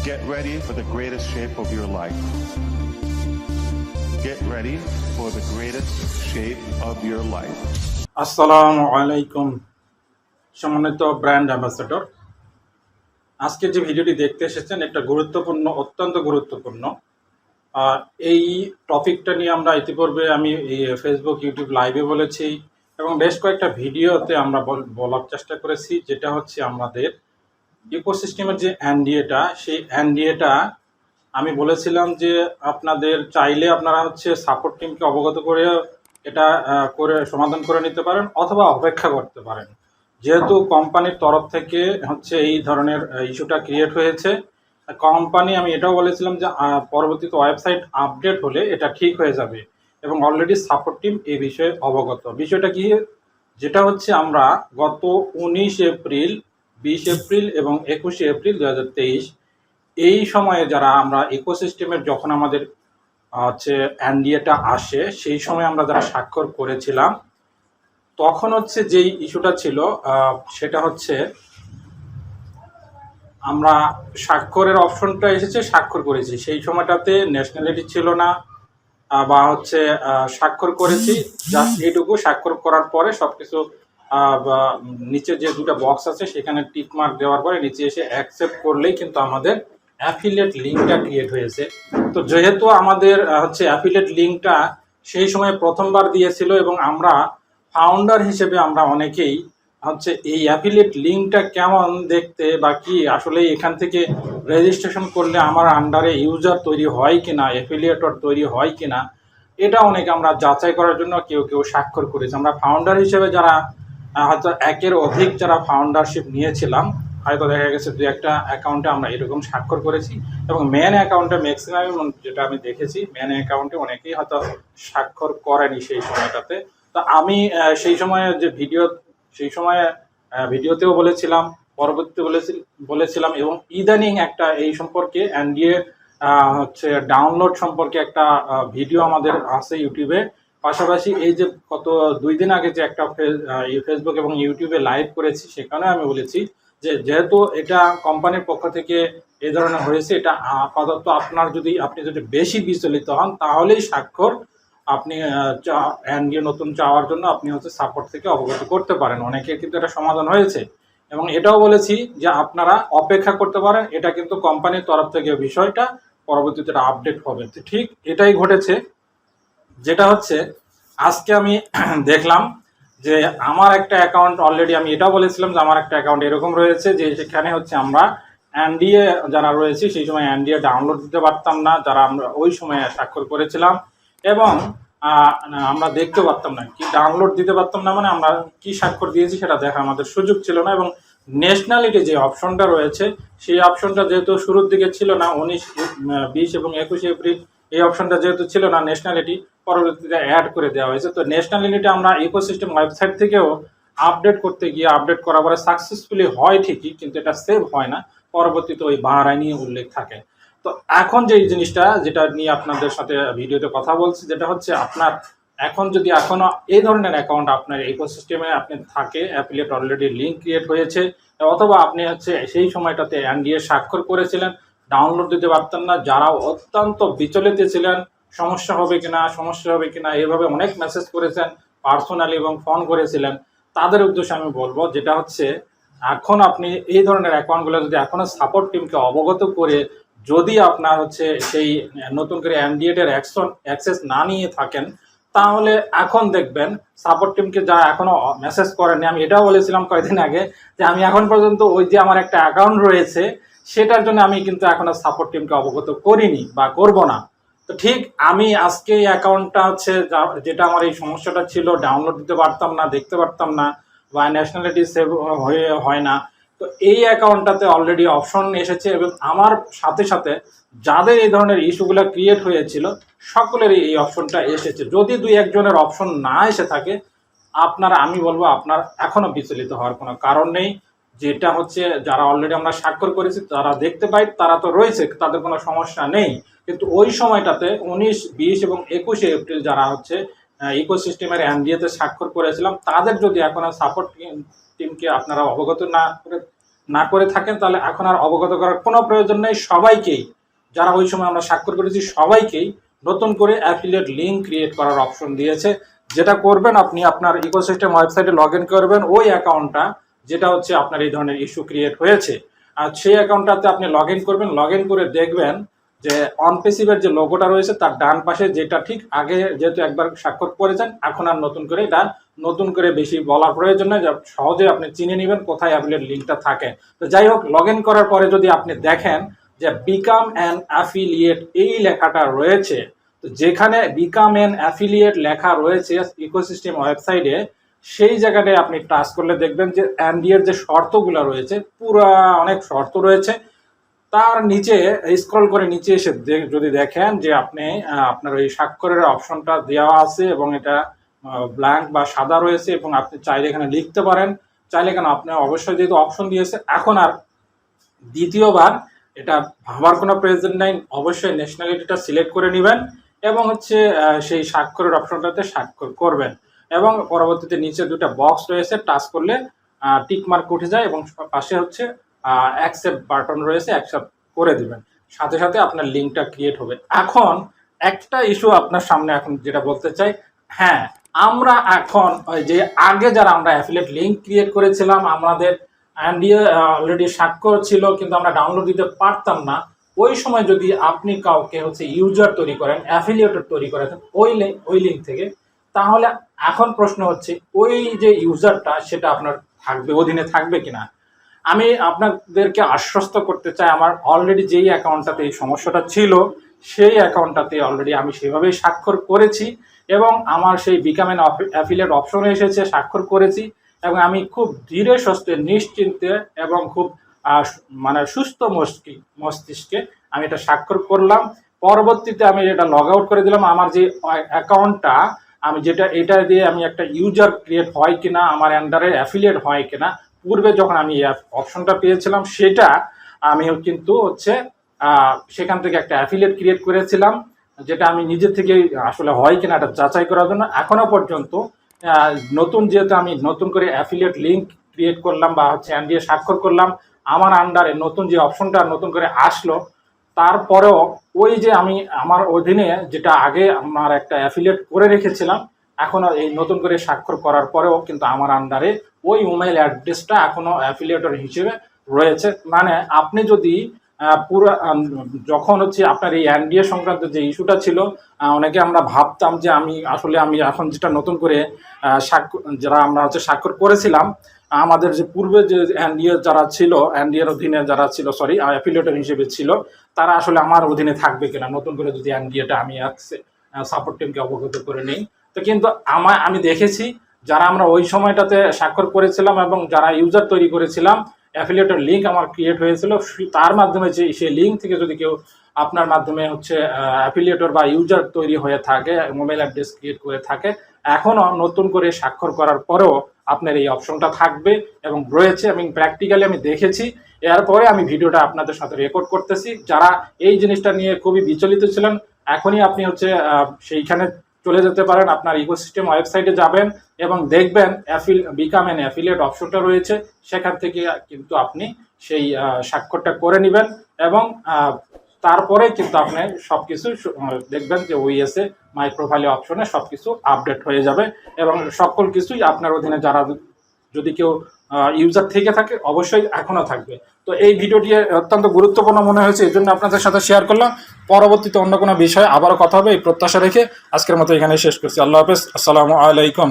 Get ready for the greatest shape of your life. Get ready for the greatest shape of your life. আসসালামু আলাইকুম সম্মানিত brand ambassador, আজকে যে ভিডিওটি দেখতে এসেছেন একটা গুরুত্বপূর্ণ, অত্যন্ত গুরুত্বপূর্ণ। এই টপিকটা নিয়ে আমরা ইতিপূর্বে আমি ফেসবুক, ইউটিউব লাইভে বলেছি এবং বেশ কয়েকটা ভিডিওতে আমরা বলার চেষ্টা করেছি, যেটা হচ্ছে আমাদের ইকোসিস্টেমের যে এনডিএটা, সেই এনডিএটা আমি বলেছিলাম যে আপনাদের চাইলে আপনারা হচ্ছে সাপোর্ট টিমকে অবগত করে এটা করে সমাধান করে নিতে পারেন অথবা অপেক্ষা করতে পারেন। যেহেতু কোম্পানির তরফ থেকে হচ্ছে এই ধরনের ইস্যুটা ক্রিয়েট হয়েছে, কোম্পানি, আমি এটাও বলেছিলাম যে পরবর্তীতে ওয়েবসাইট আপডেট হলে এটা ঠিক হয়ে যাবে এবং অলরেডি সাপোর্ট টিম এই বিষয়ে অবগত। বিষয়টা কি, যেটা হচ্ছে আমরা গত 19 এপ্রিল, 20 এপ্রিল এবং 21 এপ্রিল 2023 এই সময়ে যারা আমরা ইকোসিস্টেমের যখন আমাদের হচ্ছে এনডিএটা আসে, সেই সময় আমরা যারা স্বাক্ষর করেছিলাম, তখন হচ্ছে যেই ইস্যুটা ছিল সেটা হচ্ছে আমরা স্বাক্ষরের অপশনটা এসেছে, স্বাক্ষর করেছি, সেই সময়টাতে ন্যাশনালিটি ছিল না বা হচ্ছে স্বাক্ষর করেছি জাস্ট এইটুকু। স্বাক্ষর করার পরে সব কিছু নিচে যে দুটো বক্স আছে সেখানে টিক মার্ক দেওয়ার পরে নিচে এসে অ্যাকসেপ্ট করলেই কিন্তু আমাদের অ্যাফিলিয়েট লিঙ্কটা ক্রিয়েট হয়েছে। তো যেহেতু আমাদের হচ্ছে অ্যাফিলিয়েট লিঙ্কটা সেই সময় প্রথমবার দিয়েছিল এবং আমরা ফাউন্ডার হিসেবে আমরা অনেকেই হচ্ছে এই অ্যাফিলিয়েট লিঙ্কটা কেমন দেখতে বা কি আসলে এখান থেকে রেজিস্ট্রেশন করলে আমার আন্ডারে ইউজার তৈরি হয় কিনা, অ্যাফিলিয়েটর তৈরি হয় কিনা, এটা অনেকে আমরা যাচাই করার জন্য কেউ কেউ স্বাক্ষর করেছি। আমরা ফাউন্ডার হিসেবে যারা হয়তো একের অধিক যারা ফাউন্ডারশিপ নিয়েছিলাম, হয়তো দেখা গেছে দু একটা অ্যাকাউন্টে আমরা এরকম স্বাক্ষর করেছি এবং মেন অ্যাকাউন্টে ম্যাক্সিমাম যেটা আমি দেখেছি, মেন অ্যাকাউন্টে অনেকেই হয়তো স্বাক্ষর করেনি সেই সময়টাতে। তো আমি সেই সময়ে যে সেই সময়ে ভিডিওতেও বলেছিলাম, পরবর্তীতে বলেছিলাম এবং ইদানিং একটা এই সম্পর্কে এনডিএ হচ্ছে ডাউনলোড সম্পর্কে একটা ভিডিও আমাদের আছে ইউটিউবে। পাশাপাশি এই যে গত 2 দিন আগে যে একটা ফেসবুক এবং ইউটিউবে লাইভ করেছি, সেখানে আমি বলেছি যে যেহেতু এটা কোম্পানির পক্ষ থেকে এই ধরনের হয়েছে, এটা আপাতত আপনি যদি বেশি বিচলিত হন তাহলেই স্বাক্ষর আপনি এনডিএ নতুন চাওয়ার জন্য আপনি হচ্ছে সাপোর্ট থেকে অবগত করতে পারেন। অনেকের কিন্তু এটা সমাধান হয়েছে এবং এটাও বলেছি যে আপনারা অপেক্ষা করতে পারেন, এটা কিন্তু কোম্পানির তরফ থেকে বিষয়টা পরবর্তীতে আপডেট হবে। তো ঠিক এটাই ঘটেছে, যেটা হচ্ছে আজকে আমি দেখলাম যে আমার একটা অ্যাকাউন্ট অলরেডি, আমি এটা বলেছিলাম যে আমার একটা অ্যাকাউন্ট এরকম রয়েছে যে সেখানে হচ্ছে আমরা এনডিএ যারা রয়েছি সেই সময় এনডিএ ডাউনলোড দিতে পারতাম না, যারা আমরা ওই সময় স্বাক্ষর করেছিলাম, এবং আমরা দেখতে পারতাম না, কি ডাউনলোড দিতে পারতাম না, মানে আমরা কি স্বাক্ষর দিয়েছি সেটা দেখা আমাদের সুযোগ ছিল না। এবং ন্যাশনালিটি যে অপশনটা রয়েছে সেই অপশনটা যেহেতু শুরুর দিকে ছিল না, 19, 20 এবং 21 এপ্রিল এই অপশনটা যেহেতু ছিল না, ন্যাশনালিটি পরবর্তীতে অ্যাড করে দেওয়া হয়েছে। তো ন্যাশনালিটি আমরা ইকোসিস্টেম ওয়েবসাইট থেকেও আপডেট করতে গিয়ে আপডেট করার পরে সাকসেসফুলি হয় ঠিকই, কিন্তু এটা সেভ হয় না, পরবর্তীতে ওই বাহরাইনি উল্লেখ থাকে। তো এখন যে জিনিসটা যেটা নিয়ে আপনাদের সাথে ভিডিওতে কথা বলছি, যেটা হচ্ছে আপনার এখন যদি এখনো এই ধরনের অ্যাকাউন্ট আপনার ইকোসিস্টেমে আপনি থাকে, অ্যাফিলিয়েট অলরেডি লিঙ্ক ক্রিয়েট হয়েছে, অথবা আপনি হচ্ছে সেই সময়টাতে এনডিএ স্বাক্ষর করেছিলেন, ডাউনলোড দিতে পারতেন না, যারা অত্যন্ত বিচলিত ছিলেন সমস্যা হবে কিনা এইভাবে অনেক মেসেজ করেছেন পার্সোনালি এবং ফোন করেছিলেন, তাদের উদ্দেশ্যে আমি বলবো যেটা হচ্ছে এখন আপনি এই ধরনের অ্যাকাউন্টগুলো যদি এখনো সাপোর্ট টিমকে অবগত করে যদি আপনার হচ্ছে সেই নতুন করে এনডিএর অ্যাক্সেস না নিয়ে থাকেন, তাহলে এখন দেখবেন সাপোর্ট টিমকে যা এখনো মেসেজ করেনি, আমি এটাও বলেছিলাম কয়েকদিন আগে যে আমি এখন পর্যন্ত ওই যে আমার একটা অ্যাকাউন্ট রয়েছে সেটার জন্য আমি কিন্তু এখনো সাপোর্ট টিমকে অবগত করিনি বা করব না। তো ঠিক আমি আজকে এই অ্যাকাউন্টটা হচ্ছে যেটা আমার এই সমস্যাটা ছিল, ডাউনলোড দিতে পারতাম না, দেখতে পারতাম না বা ন্যাশনালিটি সেভ হয় না, তো এই অ্যাকাউন্টটাতে অলরেডি অপশন এসেছে এবং আমার সাথে সাথে যাদের এই ধরনের ইস্যুগুলো ক্রিয়েট হয়েছিল সকলেরই এই অপশনটা এসেছে। যদি 2-1 জনের অপশন না এসে থাকে, আমি বলবো আপনার এখনো বিচলিত হওয়ার কোনো কারণ নেই। যেটা হচ্ছে যারা অলরেডি আমরা স্বাক্ষর করেছি তারা দেখতে পাই, তারা তো রয়েছে, তাদের কোনো সমস্যা নেই। কিন্তু ওই সময়টাতে 19, 20 এবং 21 এপ্রিল যারা হচ্ছে ইকোসিস্টেমের এনডিএতে স্বাক্ষর করেছিলাম, তাদের যদি এখনো সাপোর্ট টিমকে আপনারা অবগত না করে না করে থাকেন তাহলে এখন আর অবগত করার কোনো প্রয়োজন নেই। সবাইকেই, যারা ওই সময় আমরা স্বাক্ষর করেছি সবাইকেই নতুন করে অ্যাফিলিয়েট লিঙ্ক ক্রিয়েট করার অপশন দিয়েছে। যেটা করবেন, আপনি আপনার ইকোসিস্টেম ওয়েবসাইটে লগ ইন করবেন, ওই অ্যাকাউন্টটা যেটা হচ্ছে আপনার এই ধরনের ইস্যু ক্রিয়েট হয়েছে, আর সেই অ্যাকাউন্টটাতে আপনি লগ ইন করবেন। লগ ইন করে দেখবেন যে অনপেসিভের যে লোগোটা রয়েছে তার ডান পাশে, যেটা ঠিক আগে যেহেতু একবার স্বাক্ষর করেছেন, এখন আর নতুন করে এটা নতুন করে বেশি বলার প্রয়োজন নেই, সহজে আপনি চিনে নেবেন কোথায় অ্যাফিলিয়েট লিঙ্কটা থাকে। তো যাই হোক, লগ ইন করার পরে যদি আপনি দেখেন যে বিকাম অ্যান অ্যাফিলিয়েট এই লেখাটা রয়েছে, তো যেখানে বিকাম অ্যান অ্যাফিলিয়েট লেখা রয়েছে ইকোসিস্টেম ওয়েবসাইটে, সেই জায়গাটায় আপনি টাচ করলে দেখবেন যে এনডিএর যে শর্তগুলো রয়েছে, পুরা অনেক শর্ত রয়েছে। তার নিচে স্ক্রল করে নিচে এসে যদি দেখেন যে আপনি আপনার ওই স্বাক্ষরের অপশনটা দেওয়া আছে এবং এটা ব্ল্যাঙ্ক বা সাদা রয়েছে, এবং আপনি চাইলে এখানে লিখতে পারেন, চাইলে এখানে আপনি অবশ্যই যেহেতু অপশন দিয়েছে, এখন আর দ্বিতীয়বার এটা ভাবার কোনো প্রয়োজন নেই। অবশ্যই ন্যাশনালিটিটা সিলেক্ট করে নেবেন এবং হচ্ছে সেই স্বাক্ষরের অপশনটাতে স্বাক্ষর করবেন, এবং পরবর্তীতে নিচে দুটো বক্স রয়েছে, টাচ করলে টিক মার্ক উঠে যায় এবং পাশে হচ্ছে অ্যাকসেপ্ট বাটন রয়েছে, অ্যাকসেপ্ট করে দিবেন, সাথে সাথে আপনার লিঙ্কটা ক্রিয়েট হবে। এখন একটা ইস্যু আপনার সামনে এখন যেটা বলতে চাই, হ্যাঁ, আমরা এখন ওই যে আগে যারা আমরা অ্যাফিলিয়েট লিঙ্ক ক্রিয়েট করেছিলাম, আমাদের এনডিএ অলরেডি স্বাক্ষর ছিল কিন্তু আমরা ডাউনলোড দিতে পারতাম না, ওই সময় যদি আপনি কাউকে হচ্ছে ইউজার তৈরি করেন, অ্যাফিলিয়েটর তৈরি করেন ওই লিঙ্ক থেকে, তাহলে এখন প্রশ্ন হচ্ছে ওই যে ইউজারটা সেটা আপনার থাকবে, অধীনে থাকবে কিনা। আমি আপনাদেরকে আশ্বস্ত করতে চাই, আমার অলরেডি যেই অ্যাকাউন্টটাতে এই সমস্যাটা ছিল, সেই অ্যাকাউন্টটাতে অলরেডি আমি সেভাবেই স্বাক্ষর করেছি এবং আমার সেই বিকাম অ্যান অ্যাফিলিয়েট অপশনে এসেছে, স্বাক্ষর করেছি, এবং আমি খুব ধীরে সুস্থে নিশ্চিন্তে এবং খুব মানে সুস্থ মস্তিষ্কে আমি এটা স্বাক্ষর করলাম। পরবর্তীতে আমি এটা লগ আউট করে দিলাম। আমার যে অ্যাকাউন্টটা আমি যেটা, এটা দিয়ে আমি একটা ইউজার ক্রিয়েট হয় কিনা, আমার আন্ডারে অ্যাফিলিয়েট হয় কিনা, পূর্বে যখন আমি অপশনটা পেয়েছিলাম সেটা আমি কিন্তু হচ্ছে সেখান থেকে একটা অ্যাফিলিয়েট ক্রিয়েট করেছিলাম, যেটা আমি নিজে থেকে আসলে হয় কিনা এটা যাচাই করার জন্য। এখনো পর্যন্ত নতুন, যেহেতু আমি নতুন করে অ্যাফিলিয়েট লিঙ্ক ক্রিয়েট করলাম বা হচ্ছে এনডিএ স্বাক্ষর করলাম, আমার আন্ডারে নতুন যে অপশনটা নতুন করে আসলো, তারপরেও ওই যে আমি আমার অধীনে যেটা আগে আমার একটা অ্যাফিলিয়েট করে রেখেছিলাম, এখনও এই নতুন করে স্বাক্ষর করার পরেও কিন্তু আমার আন্ডারে ওই ইমেল অ্যাড্রেসটা এখনও অ্যাফিলিয়েটর হিসেবে রয়েছে। মানে আপনি যদি পুরো যখন হচ্ছে আপনার এই এনডিএ সংক্রান্ত যে ইস্যুটা ছিল, অনেকে আমরা ভাবতাম যে আমি এখন যেটা নতুন করে যারা আমরা হচ্ছে স্বাক্ষর করেছিলাম, আমাদের যে পূর্বে যে এনডিএ যারা ছিল, এনডিএর অধীনে যারা ছিল, সরি অ্যাফিলিয়েটর হিসেবে ছিল, তারা আসলে আমার অধীনে থাকবে কিনা, নতুন করে যদি এনডিএটা আমি সাপোর্ট টিমকে অবগত করে নেই। তো কিন্তু আমি দেখেছি যারা আমরা ওই সময়টাতে স্বাক্ষর করেছিলাম এবং যারা ইউজার তৈরি করেছিলাম, অ্যাফিলিয়েটর লিঙ্ক আমার ক্রিয়েট হয়েছিল, তার মাধ্যমে যে সেই লিঙ্ক থেকে যদি কেউ আপনার মাধ্যমে হচ্ছে অ্যাফিলিয়েটর বা ইউজার তৈরি হয়ে থাকে, মোবাইল অ্যাড্রেস ক্রিয়েট করে থাকে, এখনও নতুন করে স্বাক্ষর করার পরেও আপনার এই অপশনটা থাকবে এবং রয়েছে, এবং প্র্যাকটিক্যালি আমি দেখেছি। এরপরে আমি ভিডিওটা আপনাদের সাথে রেকর্ড করতেছি। যারা এই জিনিসটা নিয়ে খুবই বিচলিত ছিলেন, এখনই আপনি হচ্ছে সেইখানে চলে যেতে পারেন, আপনার ইকোসিস্টেম ওয়েবসাইটে যাবেন এবং দেখবেন বিকাম অ্যান অ্যাফিলিয়েট অপশনটা রয়েছে, সেখান থেকে কিন্তু আপনি সেই স্বাক্ষরটা করে নেবেন এবং তারপরে কিন্তু আপনি সব কিছু দেখবেন যে ওইএস এ মাই প্রোফাইলে অপশনে সব কিছু আপডেট হয়ে যাবে এবং সকল কিছুই আপনার অধীনে যারা যদি কেউ ইউজার থেকে থাকে অবশ্যই এখনও থাকবে। তো এই ভিডিওটি অত্যন্ত গুরুত্বপূর্ণ মনে হয়েছে, এই জন্য আপনাদের সাথে শেয়ার করলাম। পরবর্তীতে অন্য কোনো বিষয়ে আবারও কথা হবে এই প্রত্যাশা রেখে আজকের মতো এখানে শেষ করছি। আল্লাহ হাফেজ, আসসালামু আলাইকুম।